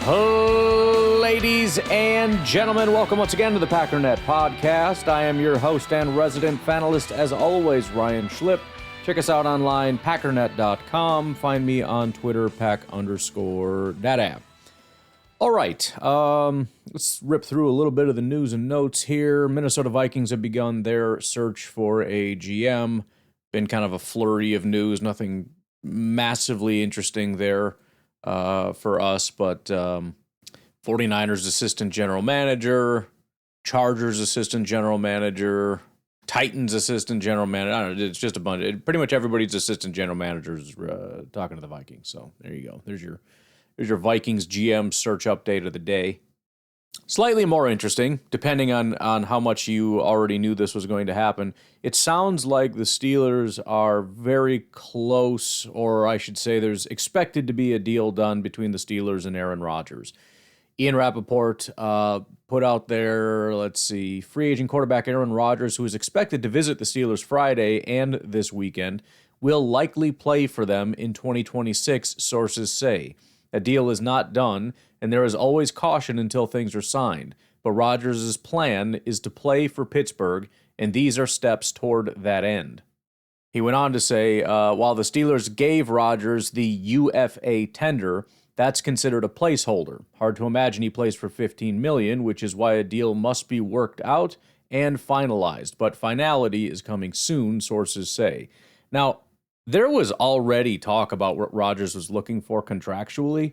Ladies and gentlemen, welcome once again to the Packernet Podcast. I am your host and resident panelist, as always, Ryan Schlip. Check us out online, packernet.com. Find me on Twitter, pack_that. All right, let's rip through a little bit of the news and notes here. Minnesota Vikings have begun their search for a GM. Been kind of a flurry of news, nothing massively interesting there for us, but 49ers assistant general manager, Chargers assistant general manager, Titans assistant general manager. I don't know, it's just a bunch. Pretty much everybody's assistant general managers talking to the Vikings. So there you go. There's your Vikings GM search update of the day. Slightly more interesting, depending on how much you already knew this was going to happen. It sounds like the Steelers are very close, or I should say there's expected to be a deal done between the Steelers and Aaron Rodgers. Ian Rappaport put out there, free agent quarterback Aaron Rodgers, who is expected to visit the Steelers Friday and this weekend, will likely play for them in 2026, sources say. A deal is not done, and there is always caution until things are signed. But Rodgers' plan is to play for Pittsburgh, and these are steps toward that end. He went on to say, while the Steelers gave Rodgers the UFA tender, that's considered a placeholder. Hard to imagine he plays for $15 million, which is why a deal must be worked out and finalized. But finality is coming soon, sources say. Now, there was already talk about what Rodgers was looking for contractually.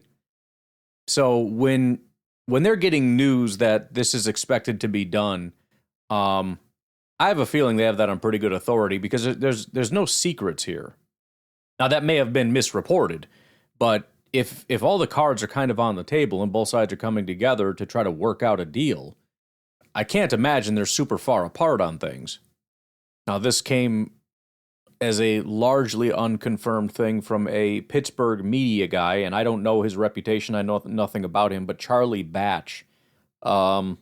So when they're getting news that this is expected to be done, I have a feeling they have that on pretty good authority because there's no secrets here. Now, that may have been misreported, but if all the cards are kind of on the table and both sides are coming together to try to work out a deal, I can't imagine they're super far apart on things. Now, this came as a largely unconfirmed thing from a Pittsburgh media guy, and I don't know his reputation, I know nothing about him, but Charlie Batch, former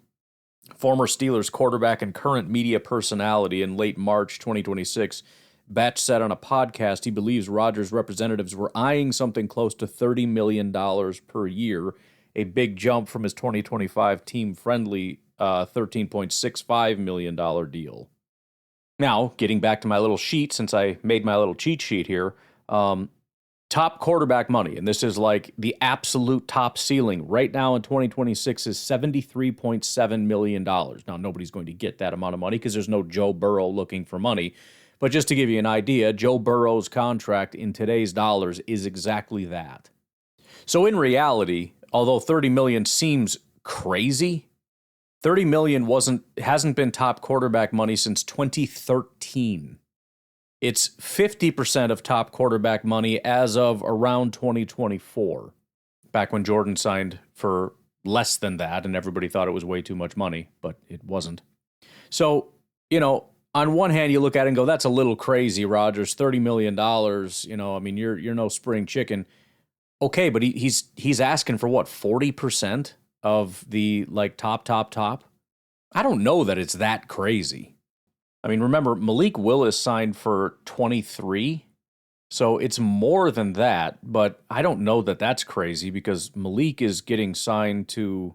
Steelers quarterback and current media personality in late March 2026, Batch said on a podcast he believes Rodgers' representatives were eyeing something close to $30 million per year, a big jump from his 2025 team-friendly $13.65 million deal. Now, getting back to my little sheet, since I made my little cheat sheet here, top quarterback money, and this is like the absolute top ceiling right now in 2026 is $73.7 million. Now, nobody's going to get that amount of money because there's no Joe Burrow looking for money. But just to give you an idea, Joe Burrow's contract in today's dollars is exactly that. So in reality, although $30 million seems crazy, $30 million hasn't been top quarterback money since 2013. It's 50% of top quarterback money as of around 2024, back when Jordan signed for less than that, and everybody thought it was way too much money, but it wasn't. So, on one hand, you look at it and go, that's a little crazy, Rodgers, $30 million, you're no spring chicken. Okay, but he's asking for what, 40%? Of the top. I don't know that it's that crazy. I mean, remember, Malik Willis signed for 23, so it's more than that, but I don't know that that's crazy because Malik is getting signed to,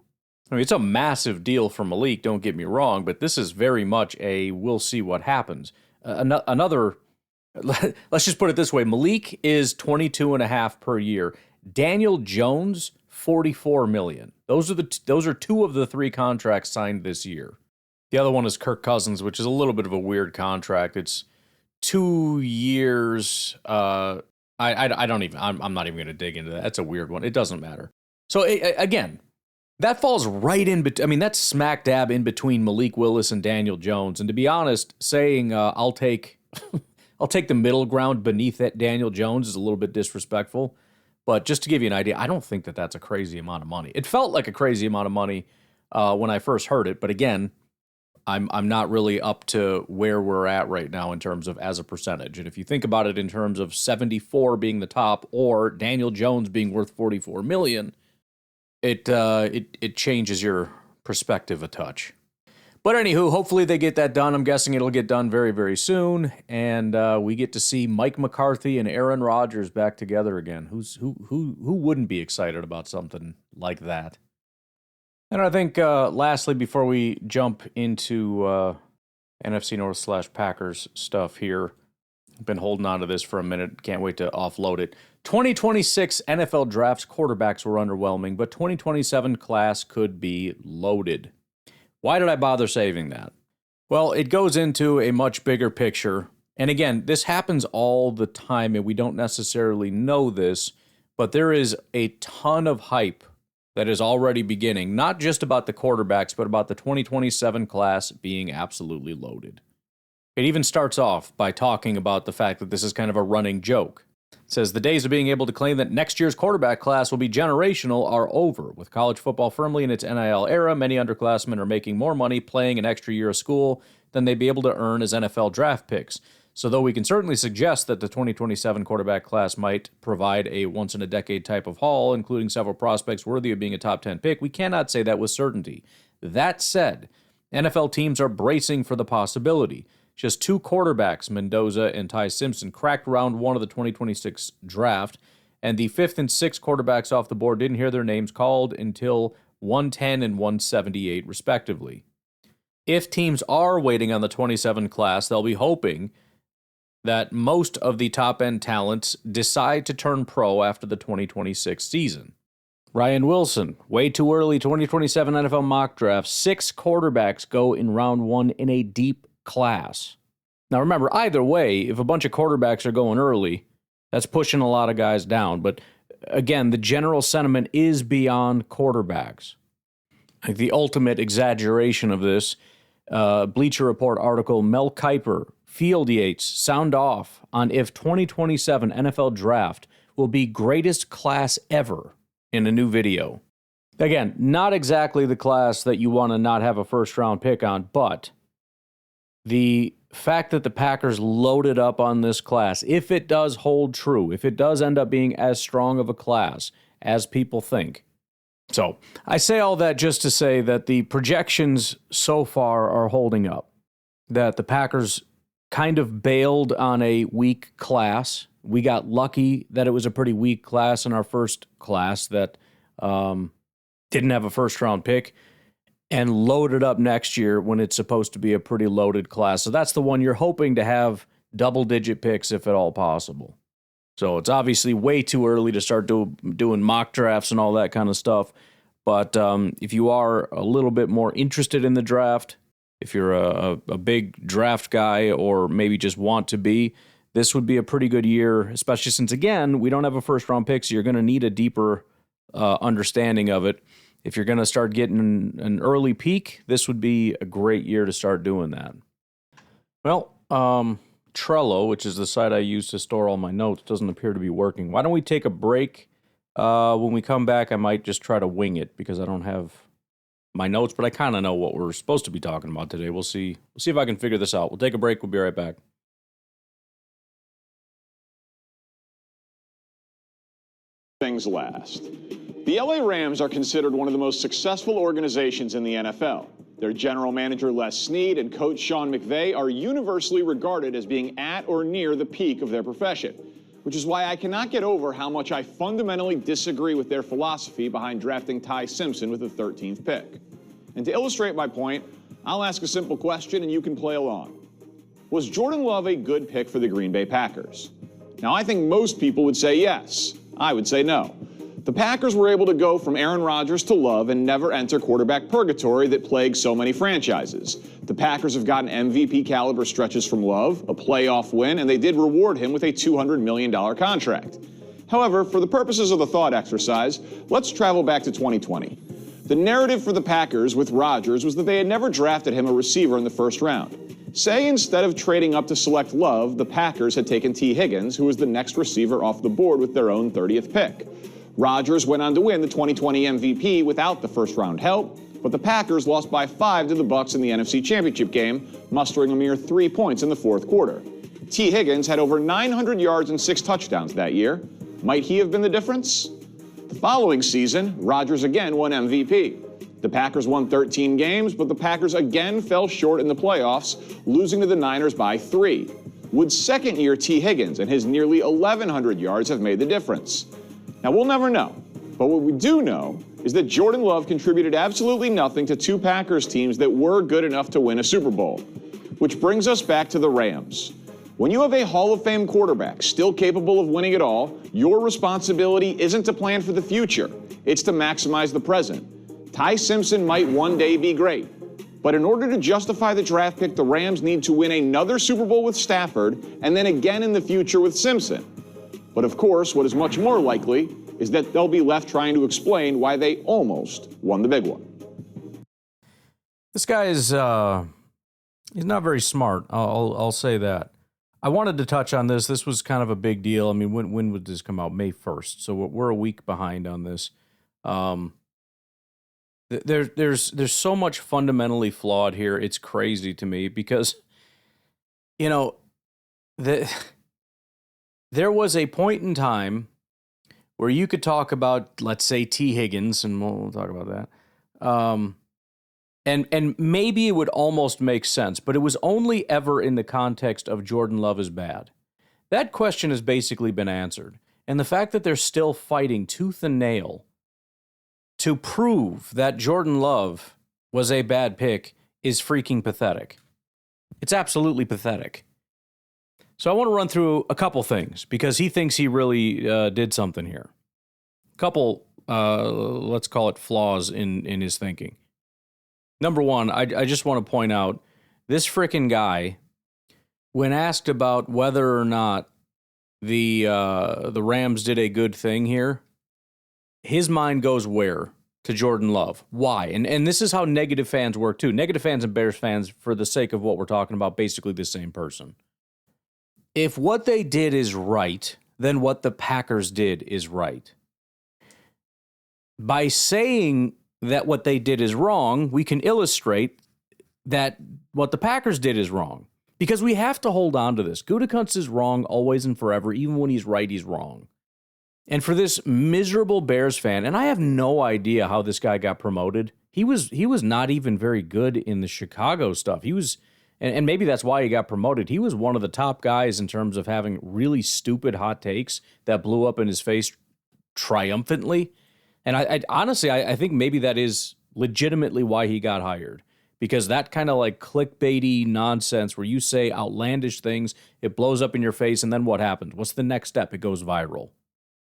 it's a massive deal for Malik, don't get me wrong, but this is very much a we'll see what happens. Let's just put it this way, Malik is 22.5 per year. Daniel Jones, $44 million. Those are two of the three contracts signed this year. The other one is Kirk Cousins, which is a little bit of a weird contract. It's 2 years. I'm not even going to dig into that. That's a weird one. It doesn't matter. So again, that falls right in between. That's smack dab in between Malik Willis and Daniel Jones. And to be honest, saying I'll take the middle ground beneath that Daniel Jones is a little bit disrespectful. But just to give you an idea, I don't think that that's a crazy amount of money. It felt like a crazy amount of money when I first heard it. But again, I'm not really up to where we're at right now in terms of as a percentage. And if you think about it in terms of 74 being the top or Daniel Jones being worth $44 million, it changes your perspective a touch. But anywho, hopefully they get that done. I'm guessing it'll get done very, very soon. And we get to see Mike McCarthy and Aaron Rodgers back together again. Who wouldn't be excited about something like that. And I think, lastly, before we jump into NFC North / Packers stuff here, I've been holding on to this for a minute. Can't wait to offload it. 2026 NFL drafts quarterbacks were underwhelming, but 2027 class could be loaded. Why did I bother saving that? Well, it goes into a much bigger picture. And again, this happens all the time, and we don't necessarily know this, but there is a ton of hype that is already beginning, not just about the quarterbacks, but about the 2027 class being absolutely loaded. It even starts off by talking about the fact that this is kind of a running joke. It says, the days of being able to claim that next year's quarterback class will be generational are over. With college football firmly in its NIL era, many underclassmen are making more money playing an extra year of school than they'd be able to earn as NFL draft picks. So though we can certainly suggest that the 2027 quarterback class might provide a once-in-a-decade type of haul, including several prospects worthy of being a top 10 pick, we cannot say that with certainty. That said, NFL teams are bracing for the possibility. Just two quarterbacks, Mendoza and Ty Simpson, cracked round one of the 2026 draft, and the fifth and sixth quarterbacks off the board didn't hear their names called until 110 and 178, respectively. If teams are waiting on the 27 class, they'll be hoping that most of the top-end talents decide to turn pro after the 2026 season. Ryan Wilson, way too early 2027 NFL mock draft. 6 quarterbacks go in round one in a deep class. Now remember, either way, if a bunch of quarterbacks are going early, that's pushing a lot of guys down. But again, the general sentiment is beyond quarterbacks. Like the ultimate exaggeration of this, Bleacher Report article, Mel Kiper, Field Yates sound off on if 2027 NFL draft will be greatest class ever in a new video. Again, not exactly the class that you want to not have a first-round pick on, but the fact that the Packers loaded up on this class, if it does hold true, if it does end up being as strong of a class as people think. So, I say all that just to say that the projections so far are holding up. That the Packers kind of bailed on a weak class. We got lucky that it was a pretty weak class in our first class that didn't have a first-round pick, and loaded up next year when it's supposed to be a pretty loaded class. So that's the one you're hoping to have double-digit picks if at all possible. So it's obviously way too early to start doing mock drafts and all that kind of stuff. But if you are a little bit more interested in the draft, if you're a big draft guy or maybe just want to be, this would be a pretty good year, especially since, again, we don't have a first-round pick, so you're going to need a deeper understanding of it. If you're going to start getting an early peak, this would be a great year to start doing that. Well, Trello, which is the site I use to store all my notes, doesn't appear to be working. Why don't we take a break? When we come back, I might just try to wing it because I don't have my notes, but I kind of know what we're supposed to be talking about today. We'll see if I can figure this out. We'll take a break. We'll be right back. Things last. The LA Rams are considered one of the most successful organizations in the NFL. Their general manager Les Snead and coach Sean McVay are universally regarded as being at or near the peak of their profession, which is why I cannot get over how much I fundamentally disagree with their philosophy behind drafting Ty Simpson with the 13th pick. And to illustrate my point, I'll ask a simple question and you can play along. Was Jordan Love a good pick for the Green Bay Packers? Now, I think most people would say yes. I would say no. The Packers were able to go from Aaron Rodgers to Love and never enter quarterback purgatory that plagues so many franchises. The Packers have gotten MVP caliber stretches from Love, a playoff win, and they did reward him with a $200 million contract. However, for the purposes of the thought exercise, let's travel back to 2020. The narrative for the Packers with Rodgers was that they had never drafted him a receiver in the first round. Say instead of trading up to select Love, the Packers had taken T. Higgins, who was the next receiver off the board with their own 30th pick. Rodgers went on to win the 2020 MVP without the first-round help, but the Packers lost by 5 to the Bucs in the NFC Championship game, mustering a mere 3 points in the fourth quarter. T. Higgins had over 900 yards and 6 touchdowns that year. Might he have been the difference? The following season, Rodgers again won MVP. The Packers won 13 games, but the Packers again fell short in the playoffs, losing to the Niners by 3. Would second-year T. Higgins and his nearly 1,100 yards have made the difference? Now, we'll never know, but what we do know is that Jordan Love contributed absolutely nothing to two Packers teams that were good enough to win a Super Bowl. Which brings us back to the Rams. When you have a Hall of Fame quarterback still capable of winning it all, your responsibility isn't to plan for the future. It's to maximize the present. Ty Simpson might one day be great. But in order to justify the draft pick, the Rams need to win another Super Bowl with Stafford and then again in the future with Simpson. But of course, what is much more likely is that they'll be left trying to explain why they almost won the big one. This guy is he's not very smart. I'll say that. I wanted to touch on this. This was kind of a big deal. I mean, when would this come out? May 1st. So we're a week behind on this. There's so much fundamentally flawed here. It's crazy to me because, you know, there was a point in time where you could talk about, let's say, T. Higgins, and we'll talk about that. And maybe it would almost make sense, but it was only ever in the context of Jordan Love is bad. That question has basically been answered. And the fact that they're still fighting tooth and nail to prove that Jordan Love was a bad pick is freaking pathetic. It's absolutely pathetic. So I want to run through a couple things because he thinks he really did something here. A couple, let's call it flaws in his thinking. Number one, I just want to point out this frickin' guy, when asked about whether or not the Rams did a good thing here, his mind goes where? To Jordan Love. Why? And this is how negative fans work too. Negative fans and Bears fans, for the sake of what we're talking about, basically the same person. If what they did is right, then what the Packers did is right. By saying that what they did is wrong, we can illustrate that what the Packers did is wrong. Because we have to hold on to this. Gutekunst is wrong always and forever. Even when he's right, he's wrong. And for this miserable Bears fan, and I have no idea how this guy got promoted. He was not even very good in the Chicago stuff. He was, and maybe that's why he got promoted. He was one of the top guys in terms of having really stupid hot takes that blew up in his face triumphantly. And I honestly think maybe that is legitimately why he got hired. Because that kind of like clickbaity nonsense where you say outlandish things, it blows up in your face, and then what happens? What's the next step? It goes viral.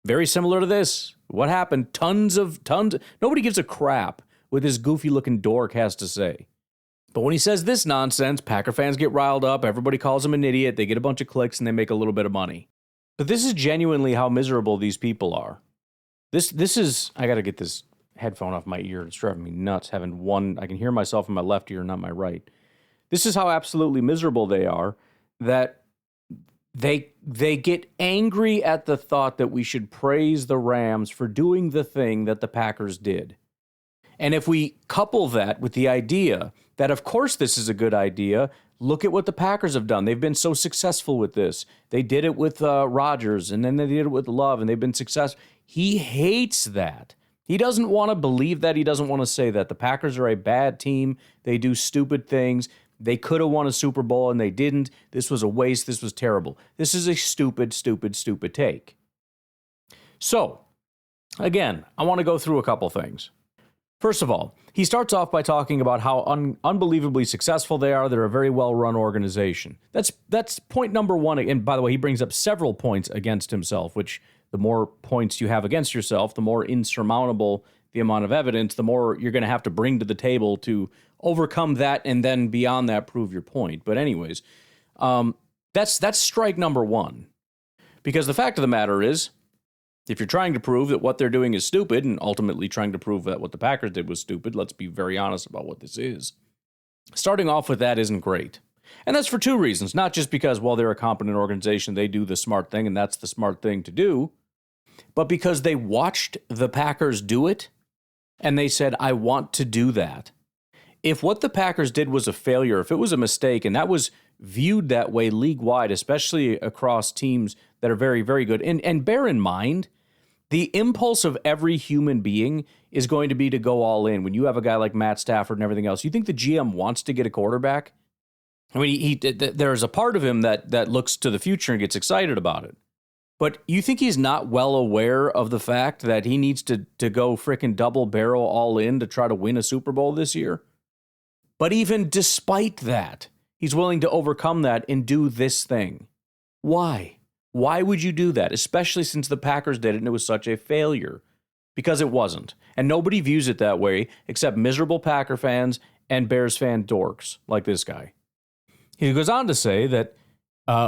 Very similar to this. What happened? Tons. Nobody gives a crap what this goofy-looking dork has to say. But when he says this nonsense, Packer fans get riled up, everybody calls him an idiot, they get a bunch of clicks, and they make a little bit of money. But this is genuinely how miserable these people are. This is, I got to get this headphone off my ear. It's driving me nuts having one. I can hear myself in my left ear, not my right. This is how absolutely miserable they are, that they get angry at the thought that we should praise the Rams for doing the thing that the Packers did. And if we couple that with the idea that, of course, this is a good idea, look at what the Packers have done. They've been so successful with this. They did it with Rodgers, and then they did it with Love, and they've been successful. He hates that. He doesn't want to believe that. He doesn't want to say that. The Packers are a bad team. They do stupid things. They could have won a Super Bowl, and they didn't. This was a waste. This was terrible. This is a stupid take. So, again, I want to go through a couple things. First of all, he starts off by talking about how unbelievably successful they are. They're a very well-run organization. That's point number one. And by the way, he brings up several points against himself, which the more points you have against yourself, the more insurmountable the amount of evidence, the more you're going to have to bring to the table to overcome that and then beyond that prove your point. But anyways, that's strike number one. Because the fact of the matter is, if you're trying to prove that what they're doing is stupid and ultimately trying to prove that what the Packers did was stupid, let's be very honest about what this is. Starting off with that isn't great. And that's for two reasons. Not just because, well, they're a competent organization, they do the smart thing, and that's the smart thing to do, but because they watched the Packers do it, and they said, I want to do that. If what the Packers did was a failure, if it was a mistake, and that was viewed that way league-wide, especially across teams that are very, very good, and bear in mind, the impulse of every human being is going to be to go all in. When you have a guy like Matt Stafford and everything else, you think the GM wants to get a quarterback? I mean, there's a part of him that looks to the future and gets excited about it. But you think he's not well aware of the fact that he needs to go frickin' double barrel all in to try to win a Super Bowl this year? But even despite that, he's willing to overcome that and do this thing. Why? Why would you do that? Especially since the Packers did it and it was such a failure. Because it wasn't. And nobody views it that way except miserable Packer fans and Bears fan dorks like this guy. He goes on to say that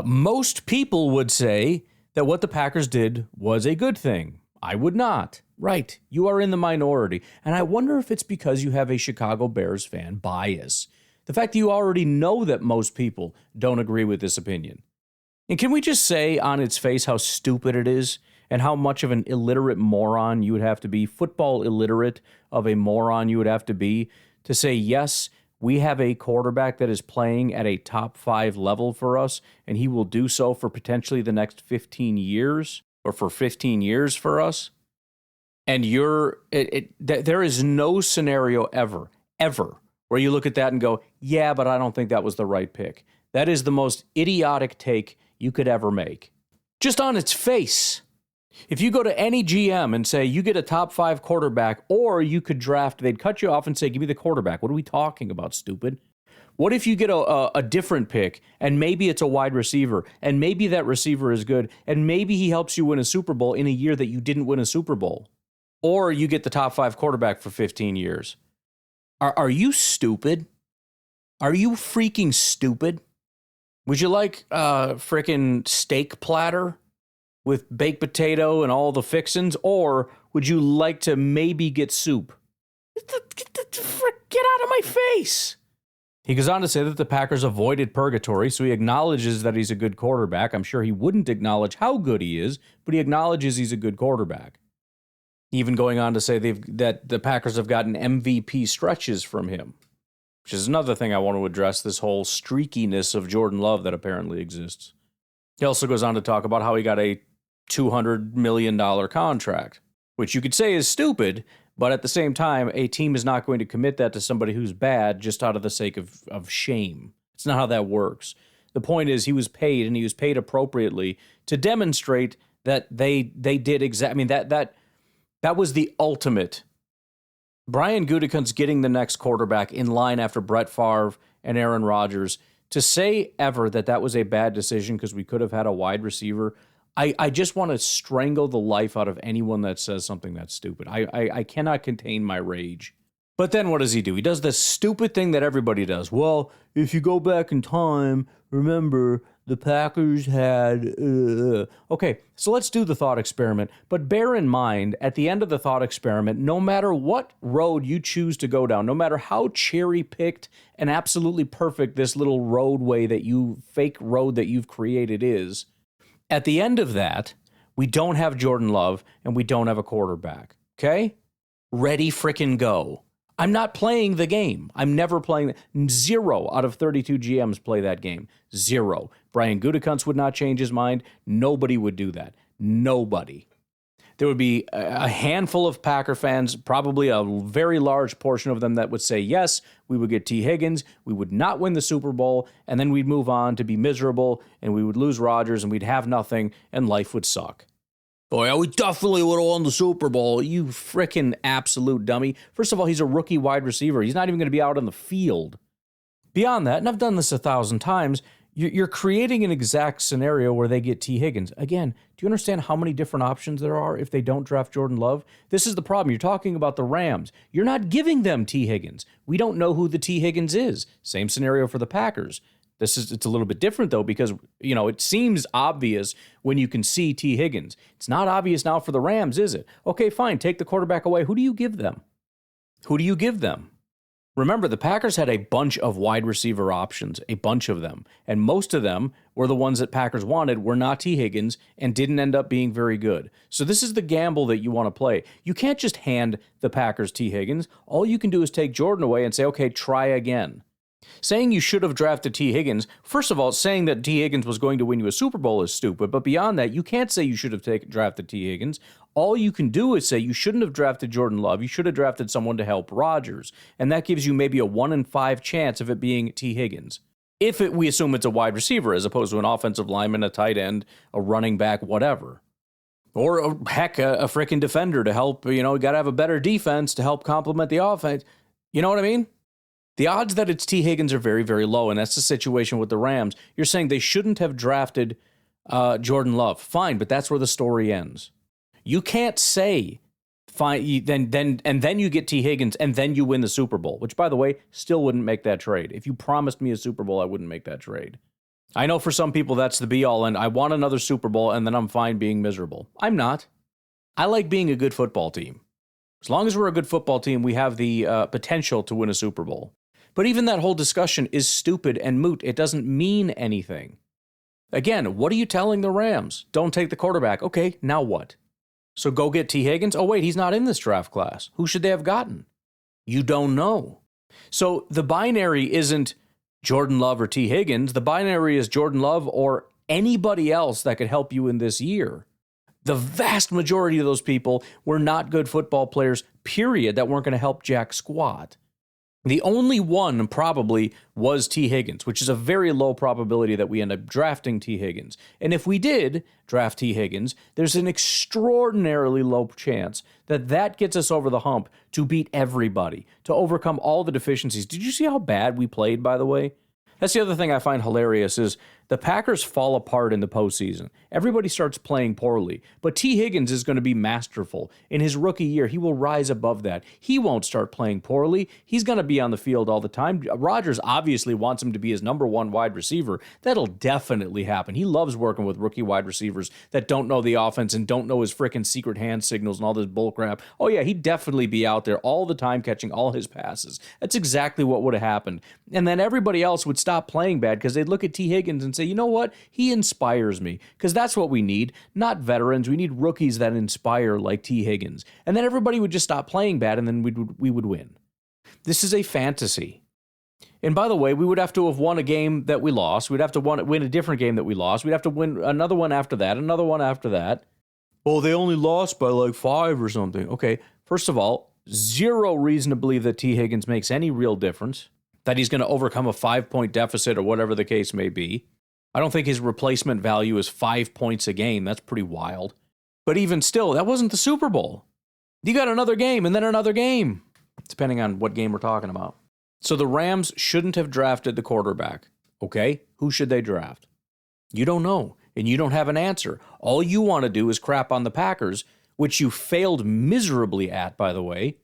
most people would say that what the Packers did was a good thing. I would not. Right. You are in the minority. And I wonder if it's because you have a Chicago Bears fan bias. The fact that you already know that most people don't agree with this opinion. And can we just say on its face how stupid it is and how much of an illiterate moron you would have to be, football illiterate of a moron you would have to be to say, yes, we have a quarterback that is playing at a top 5 level for us, and he will do so for potentially the next 15 years, or for 15 years for us. And there is no scenario ever, where you look at that and go, yeah, but I don't think that was the right pick. That is the most idiotic take you could ever make. Just on its face. If you go to any GM and say, you get a top 5 quarterback, or you could draft, they'd cut you off and say, give me the quarterback. What are we talking about, stupid? What if you get a different pick, and maybe it's a wide receiver, and maybe that receiver is good, and maybe he helps you win a Super Bowl in a year that you didn't win a Super Bowl? Or you get the top 5 quarterback for 15 years. Are you stupid? Are you freaking stupid? Would you like a freaking steak platter with baked potato and all the fixins, or would you like to maybe get soup? Get out of my face. He goes on to say that the Packers avoided purgatory, so he acknowledges that he's a good quarterback. I'm sure he wouldn't acknowledge how good he is, but he acknowledges he's a good quarterback. Even going on to say that the Packers have gotten MVP stretches from him, which is another thing I want to address, this whole streakiness of Jordan Love that apparently exists. He also goes on to talk about how he got a $200 million contract, which you could say is stupid, but at the same time, a team is not going to commit that to somebody who's bad just out of the sake of shame. It's not how that works. The point is he was paid, and he was paid appropriately to demonstrate that they did exactly. I mean, that was the ultimate. Brian Gutekunst getting the next quarterback in line after Brett Favre and Aaron Rodgers. To say ever that was a bad decision because we could have had a wide receiver, I just want to strangle the life out of anyone that says something that's stupid. I cannot contain my rage. But then what does he do? He does this stupid thing that everybody does. Well, if you go back in time, remember, the Packers had... Okay, so let's do the thought experiment. But bear in mind, at the end of the thought experiment, no matter what road you choose to go down, no matter how cherry-picked and absolutely perfect this little fake road that you've created is, at the end of that, we don't have Jordan Love and we don't have a quarterback. Okay? Ready, frickin' go. I'm not playing the game. I'm never playing. 0 out of 32 GMs play that game. 0. Brian Gutekunst would not change his mind. Nobody would do that. Nobody. There would be a handful of Packer fans, probably a very large portion of them that would say, yes, we would get T. Higgins, we would not win the Super Bowl, and then we'd move on to be miserable, and we would lose Rodgers, and we'd have nothing, and life would suck. Oh, yeah, we definitely would have won the Super Bowl. You frickin' absolute dummy. First of all, he's a rookie wide receiver. He's not even going to be out on the field. Beyond that, and I've done this 1,000 times, you're creating an exact scenario where they get T. Higgins. Again, do you understand how many different options there are if they don't draft Jordan Love? This is the problem. You're talking about the Rams. You're not giving them T. Higgins. We don't know who the T. Higgins is. Same scenario for the Packers. It's a little bit different, though, because, it seems obvious when you can see T. Higgins. It's not obvious now for the Rams, is it? Okay, fine. Take the quarterback away. Who do you give them? Remember, the Packers had a bunch of wide receiver options, a bunch of them, and most of them were the ones that Packers wanted were not T. Higgins and didn't end up being very good. So this is the gamble that you want to play. You can't just hand the Packers T. Higgins. All you can do is take Jordan away and say, okay, try again. Saying you should have drafted T. Higgins, first of all, saying that T. Higgins was going to win you a Super Bowl is stupid, but beyond that, you can't say you should have drafted T. Higgins. All you can do is say you shouldn't have drafted Jordan Love. You should have drafted someone to help Rodgers, and that gives you maybe a 1 in 5 chance of it being T. Higgins. We assume it's a wide receiver as opposed to an offensive lineman, a tight end, a running back, whatever. Or, heck, a freaking defender to help, you got to have a better defense to help complement the offense. You know what I mean? The odds that it's T. Higgins are very, very low, and that's the situation with the Rams. You're saying they shouldn't have drafted Jordan Love. Fine, but that's where the story ends. You can't say, fine, then you get T. Higgins, and then you win the Super Bowl, which, by the way, still wouldn't make that trade. If you promised me a Super Bowl, I wouldn't make that trade. I know for some people that's the be-all, and I want another Super Bowl, and then I'm fine being miserable. I'm not. I like being a good football team. As long as we're a good football team, we have the potential to win a Super Bowl. But even that whole discussion is stupid and moot. It doesn't mean anything. Again, what are you telling the Rams? Don't take the quarterback. Okay, now what? So go get T. Higgins? Oh, wait, he's not in this draft class. Who should they have gotten? You don't know. So the binary isn't Jordan Love or T. Higgins. The binary is Jordan Love or anybody else that could help you in this year. The vast majority of those people were not good football players, period, that weren't going to help jack squat. The only one probably was T. Higgins, which is a very low probability that we end up drafting T. Higgins. And if we did draft T. Higgins, there's an extraordinarily low chance that that gets us over the hump to beat everybody, to overcome all the deficiencies. Did you see how bad we played, by the way? That's the other thing I find hilarious is the Packers fall apart in the postseason. Everybody starts playing poorly, but T. Higgins is going to be masterful. In his rookie year, he will rise above that. He won't start playing poorly. He's going to be on the field all the time. Rodgers obviously wants him to be his number one wide receiver. That'll definitely happen. He loves working with rookie wide receivers that don't know the offense and don't know his freaking secret hand signals and all this bullcrap. Oh yeah, he'd definitely be out there all the time catching all his passes. That's exactly what would have happened. And then everybody else would stop playing bad because they'd look at T. Higgins and say, you know what? He inspires me. Because that's what we need. Not veterans. We need rookies that inspire like T. Higgins. And then everybody would just stop playing bad and then we would win. This is a fantasy. And by the way, we would have to have won a game that we lost. We'd have to win a different game that we lost. We'd have to win another one after that, another one after that. Well, they only lost by like 5 or something. Okay, first of all, zero reason to believe that T. Higgins makes any real difference, that he's going to overcome a 5-point deficit or whatever the case may be. I don't think his replacement value is 5 points a game. That's pretty wild. But even still, that wasn't the Super Bowl. You got another game and then another game, depending on what game we're talking about. So the Rams shouldn't have drafted the quarterback. Okay, who should they draft? You don't know, and you don't have an answer. All you want to do is crap on the Packers, which you failed miserably at, by the way,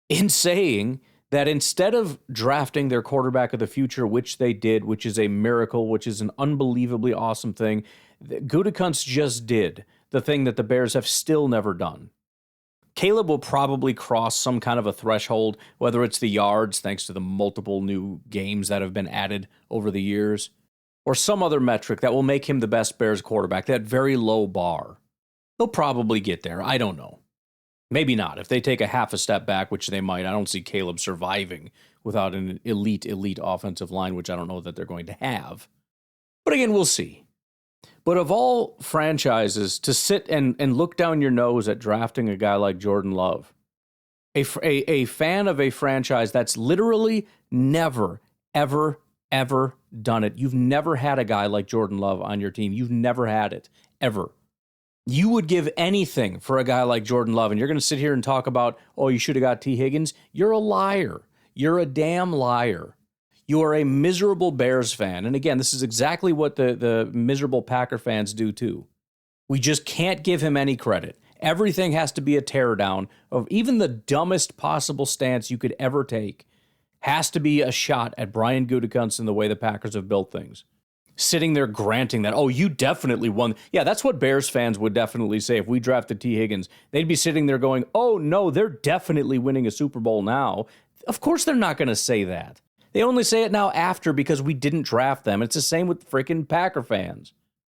in saying that instead of drafting their quarterback of the future, which they did, which is a miracle, which is an unbelievably awesome thing, Gutekunst just did the thing that the Bears have still never done. Caleb will probably cross some kind of a threshold, whether it's the yards, thanks to the multiple new games that have been added over the years, or some other metric that will make him the best Bears quarterback, that very low bar. They'll probably get there. I don't know. Maybe not. If they take a half a step back, which they might, I don't see Caleb surviving without an elite offensive line, which I don't know that they're going to have. But again, we'll see. But of all franchises to sit and look down your nose at drafting a guy like Jordan Love, a fan of a franchise that's literally never, ever, ever done it. You've never had a guy like Jordan Love on your team. You've never had it, ever. You would give anything for a guy like Jordan Love, and you're going to sit here and talk about, oh, you should have got T. Higgins. You're a liar. You're a damn liar. You are a miserable Bears fan. And again, this is exactly what the miserable Packer fans do too. We just can't give him any credit. Everything has to be a teardown of even the dumbest possible stance you could ever take. Has to be a shot at Brian Gutekunst and the way the Packers have built things. Sitting there granting that, oh, you definitely won. Yeah, that's what Bears fans would definitely say if we drafted T. Higgins. They'd be sitting there going, oh, no, they're definitely winning a Super Bowl now. Of course they're not going to say that. They only say it now after because we didn't draft them. It's the same with freaking Packer fans.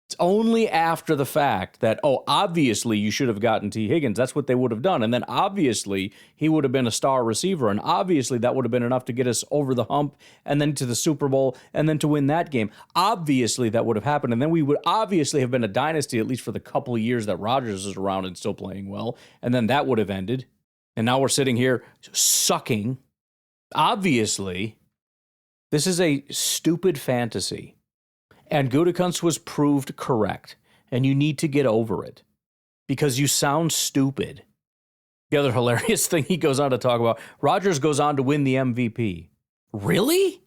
It's only after the fact that, oh, obviously you should have gotten T. Higgins. That's what they would have done. And then obviously he would have been a star receiver. And obviously that would have been enough to get us over the hump and then to the Super Bowl and then to win that game. Obviously that would have happened. And then we would obviously have been a dynasty, at least for the couple of years that Rodgers is around and still playing well. And then that would have ended. And now we're sitting here sucking. Obviously, this is a stupid fantasy. And Gutekunst was proved correct, and you need to get over it. because you sound stupid. The other hilarious thing he goes on to talk about, Rodgers goes on to win the MVP. Really?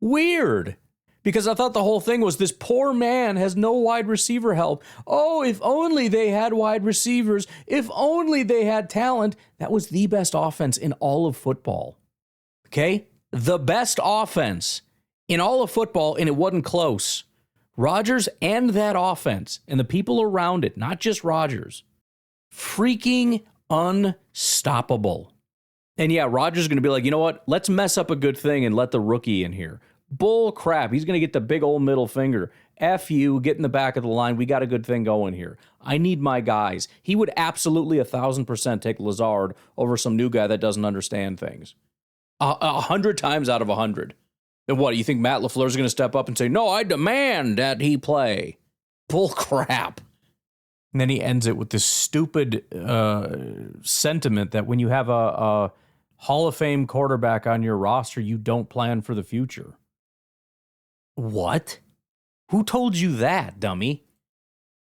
Weird. Because I thought the whole thing was this poor man has no wide receiver help. Oh, if only they had wide receivers. If only they had talent. That was the best offense in all of football. Okay? The best offense in all of football, and it wasn't close. Rodgers and that offense and the people around it, not just Rodgers, freaking unstoppable. And yeah, Rodgers is going to be like, you know what? Let's mess up a good thing and let the rookie in here. Bull crap. He's going to get the big old middle finger. F you, get in the back of the line. We got a good thing going here. I need my guys. He would absolutely 1,000% take Lazard over some new guy that doesn't understand things. 100 times out of 100. And what, you think Matt LaFleur is going to step up and say, no, I demand that he play? Bull crap. And then he ends it with this stupid sentiment that when you have a Hall of Fame quarterback on your roster, you don't plan for the future. What? Who told you that, dummy?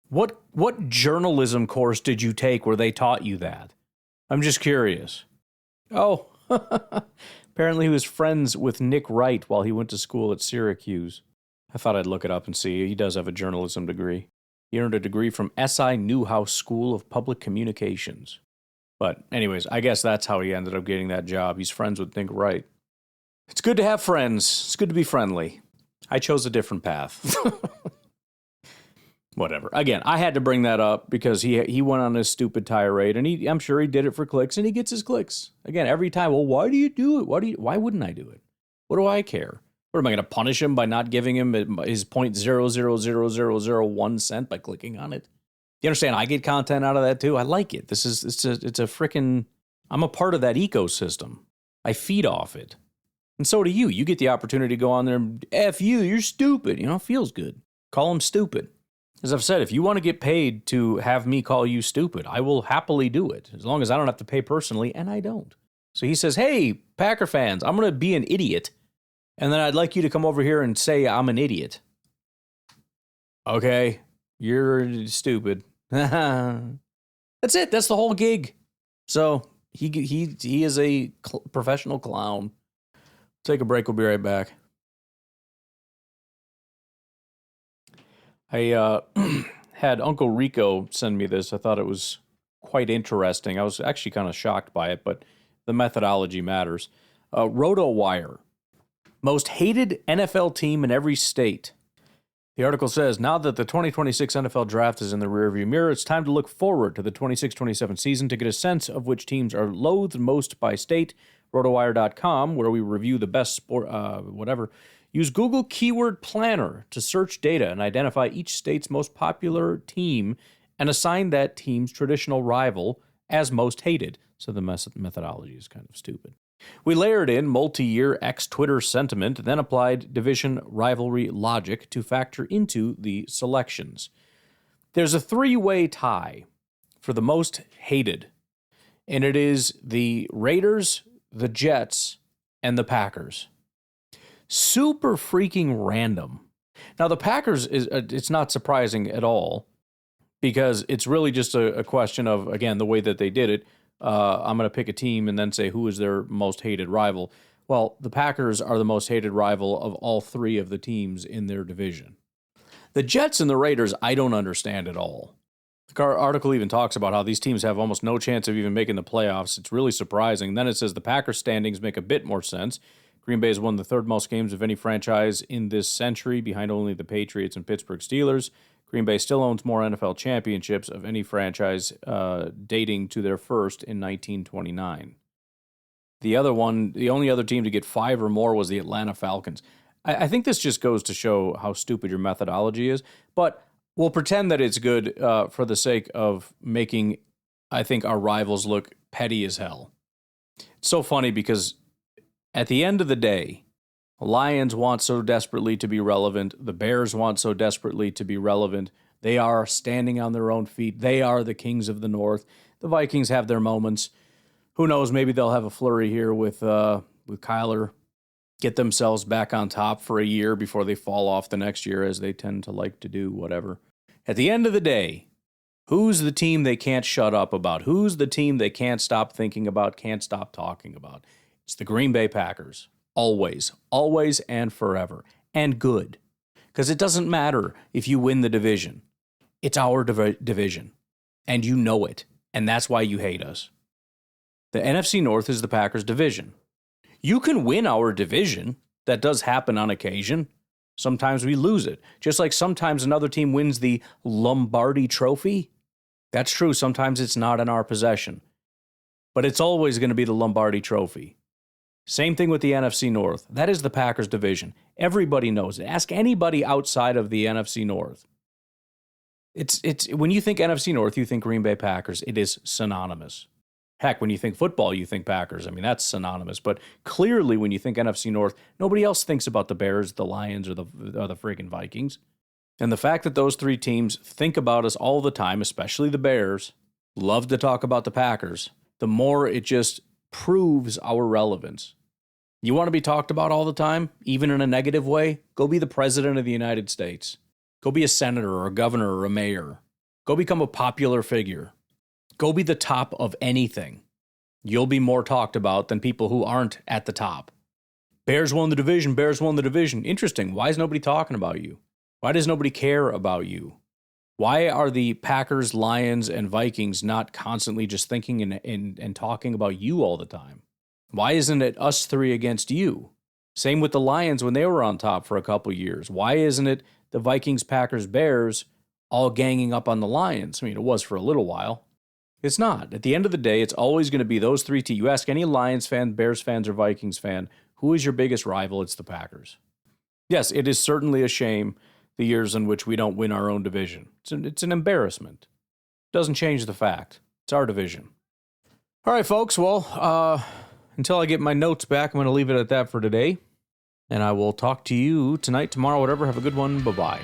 What journalism course did you take where they taught you that? I'm just curious. Oh, apparently he was friends with Nick Wright while he went to school at Syracuse. I thought I'd look it up and see. He does have a journalism degree. He earned a degree from SI Newhouse School of Public Communications. But anyways, I guess that's how he ended up getting that job. He's friends with Nick Wright. It's good to have friends. It's good to be friendly. I chose a different path. Whatever. Again, I had to bring that up because he went on his stupid tirade, and I'm sure he did it for clicks, and he gets his clicks. Again, every time, well, why do you do it? Why wouldn't I do it? What do I care? What, am I going to punish him by not giving him his 0.00001 cent by clicking on it? You understand? I get content out of that too. I like it. It's a freaking, I'm a part of that ecosystem. I feed off it. And so do you. You get the opportunity to go on there and F you, you're stupid. You know, it feels good. Call him stupid. As I've said, if you want to get paid to have me call you stupid, I will happily do it, as long as I don't have to pay personally, and I don't. So he says, hey, Packer fans, I'm going to be an idiot, and then I'd like you to come over here and say I'm an idiot. Okay, you're stupid. That's it. That's the whole gig. So he is a professional clown. Take a break. We'll be right back. I had Uncle Rico send me this. I thought it was quite interesting. I was actually kind of shocked by it, but the methodology matters. RotoWire, most hated NFL team in every state. The article says, now that the 2026 NFL Draft is in the rearview mirror, it's time to look forward to the 26-27 season to get a sense of which teams are loathed most by state. RotoWire.com, where we review the best sport, use Google Keyword Planner to search data and identify each state's most popular team and assign that team's traditional rival as most hated. So the methodology is kind of stupid. We layered in multi-year ex-Twitter sentiment, then applied division rivalry logic to factor into the selections. There's a three-way tie for the most hated, and it is the Raiders, the Jets, and the Packers. Super freaking random. Now, the Packers, it's not surprising at all, because it's really just a question of, again, the way that they did it. I'm going to pick a team and then say who is their most hated rival. Well, the Packers are the most hated rival of all three of the teams in their division. The Jets and the Raiders, I don't understand at all. The article even talks about how these teams have almost no chance of even making the playoffs. It's really surprising. Then it says the Packers standings make a bit more sense. Green Bay has won the third most games of any franchise in this century, behind only the Patriots and Pittsburgh Steelers. Green Bay still owns more NFL championships of any franchise dating to their first in 1929. The only other team to get 5 or more was the Atlanta Falcons. I think this just goes to show how stupid your methodology is, but we'll pretend that it's good for the sake of making, I think, our rivals look petty as hell. It's so funny because at the end of the day, the Lions want so desperately to be relevant. The Bears want so desperately to be relevant. They are standing on their own feet. They are the kings of the North. The Vikings have their moments. Who knows? Maybe they'll have a flurry here with Kyler, get themselves back on top for a year before they fall off the next year, as they tend to like to do, whatever. At the end of the day, Who's the team they can't shut up about? Who's the team they can't stop thinking about, can't stop talking about? It's the Green Bay Packers. Always, always and forever. And good. Because it doesn't matter if you win the division. It's our division. And you know it. And that's why you hate us. The NFC North is the Packers' division. You can win our division. That does happen on occasion. Sometimes we lose it. Just like sometimes another team wins the Lombardi Trophy. That's true. Sometimes it's not in our possession. But it's always going to be the Lombardi Trophy. Same thing with the NFC North. That is the Packers division. Everybody knows it. Ask anybody outside of the NFC North. It's when you think NFC North, you think Green Bay Packers. It is synonymous. Heck, when you think football, you think Packers. I mean, that's synonymous. But clearly, when you think NFC North, nobody else thinks about the Bears, the Lions, or the friggin' Vikings. And the fact that those three teams think about us all the time, especially the Bears, love to talk about the Packers, the more it just proves our relevance. You want to be talked about all the time, even in a negative way? Go be the president of the United States. Go be a senator or a governor or a mayor. Go become a popular figure. Go be the top of anything. You'll be more talked about than people who aren't at the top. Bears won the division. Bears won the division. Interesting. Why is nobody talking about you? Why does nobody care about you? Why are the Packers, Lions, and Vikings not constantly just thinking and talking about you all the time? Why isn't it us three against you? Same with the Lions when they were on top for a couple years. Why isn't it the Vikings, Packers, Bears all ganging up on the Lions? I mean, it was for a little while. It's not. At the end of the day, it's always going to be those three teams. You ask any Lions fan, Bears fans, or Vikings fan, who is your biggest rival? It's the Packers. Yes, it is certainly a shame the years in which we don't win our own division. It's an embarrassment. Doesn't change the fact. It's our division. All right, folks. Well, until I get my notes back, I'm going to leave it at that for today. And I will talk to you tonight, tomorrow, whatever. Have a good one. Bye-bye.